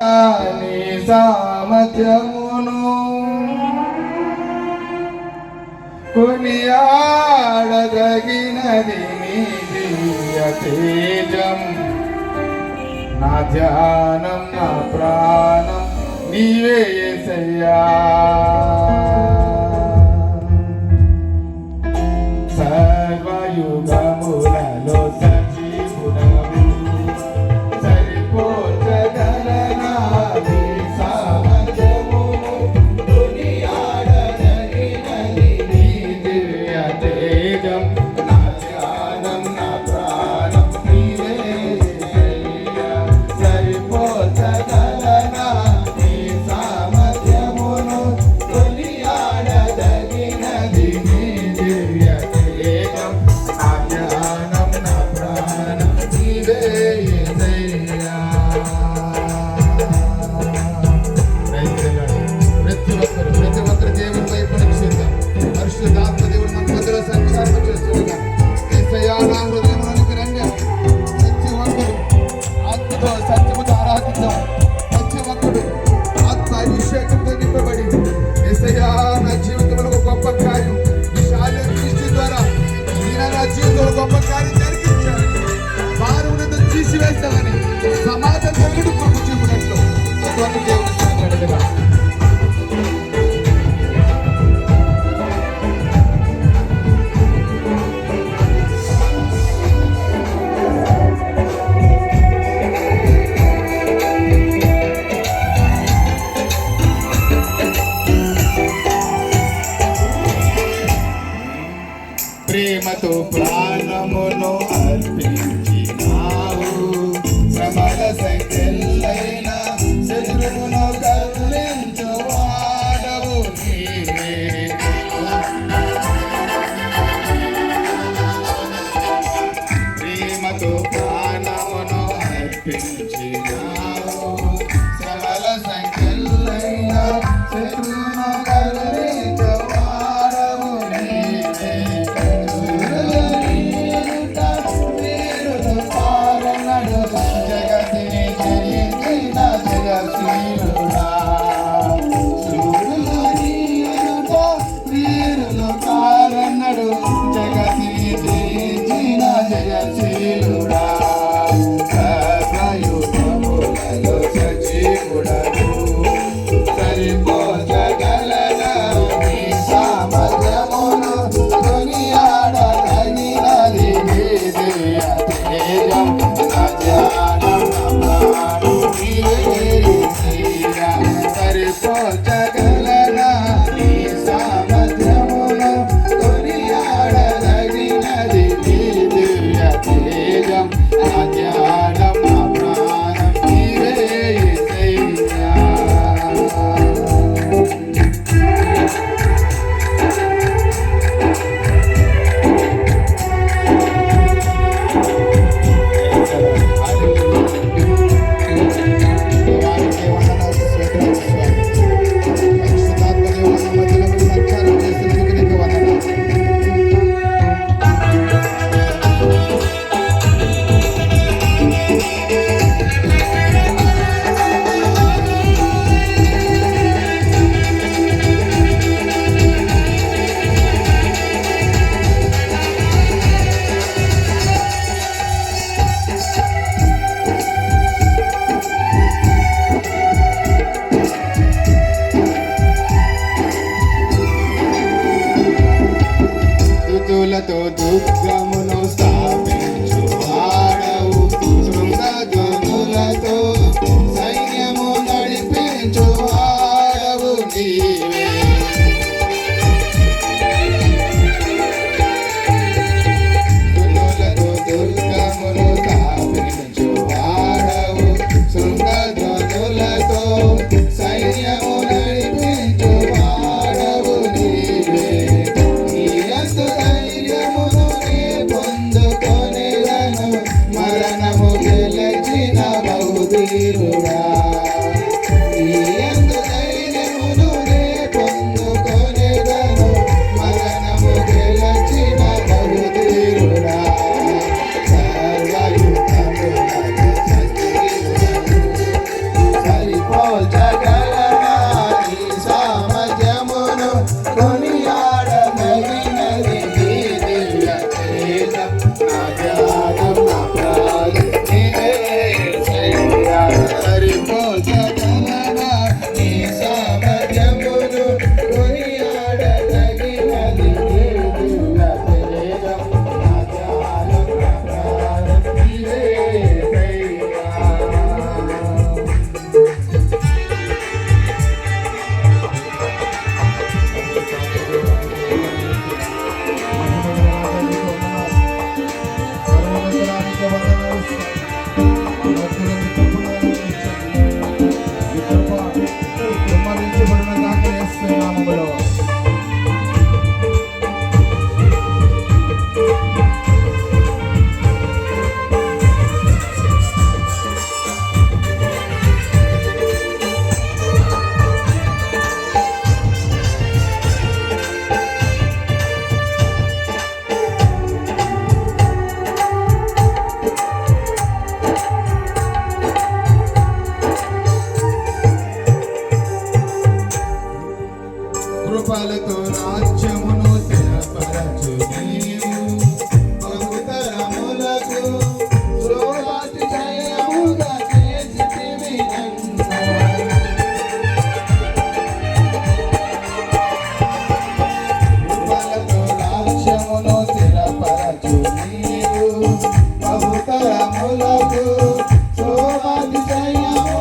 నీ సామర్థ్యమును కొనియాడదగినది నీ దివ్య తేజం. నా ధ్యానం నా ప్రాణం నీవే యేసయ్యా. సర్వయుగములలో సజీవుడవు సరిపోల్చగలనా నీ సామర్థ్యమును కొనియాడదగినది నీ దివ్య తేజం. నా ధ్యానం నా ప్రాణం నీవే యేసయ్యా. సరిపోల్చగలనా నీ సామర్థ్యమును కొనియాడదగినది నీ దివ్య తేజం. నా ధ్యానం నా ప్రాణం నీవే యేసయ్యా. ప్రతి ఒక్కరు దేవుని వైపు చూద్దాం. పరిశుద్ధాత్మ దేవుడు మన మధ్యలో సంచారం చేస్తుండగా యేసయ్యా నా హృదయంలోనికి రండి. ప్రతి ఒక్కరు ఆత్మతో సత్యముతో ఆరాధిద్దాం. ప్రతి ఒక్కరు ఆత్మ అభిషేకంతో నింపబడి యేసయ్యా నా జీవితంలో ఒక గొప్ప కార్యం ఈ శాల్య దృష్టి ద్వారా ఈయన నా జీవితంలో గొప్ప కార్యం జరిగించాడు. భారమునంతా తీసివేస్తామని సమాజం వెలుగుడు కొరకు చూపినట్లు అటువంటి దేవుని సన్నిధిలో ప్రేమతో ప్రాణమును అర్పించినావు. శ్రమల సంఖ్యలైన శత్రువును కరుణించు వాడవు నీవే. ప్రేమతో ప్రాణమును అర్పించినావు. శ్రమల సంఖ్యలైన శత్రువును కరుణించు వాడవు నీవే. జగతిని జయించిన జయశీలుడా వీరులు కారన్నడు. జగతిని జయించిన జయశీలుడా సర్వయుగములలో సజీవుడవు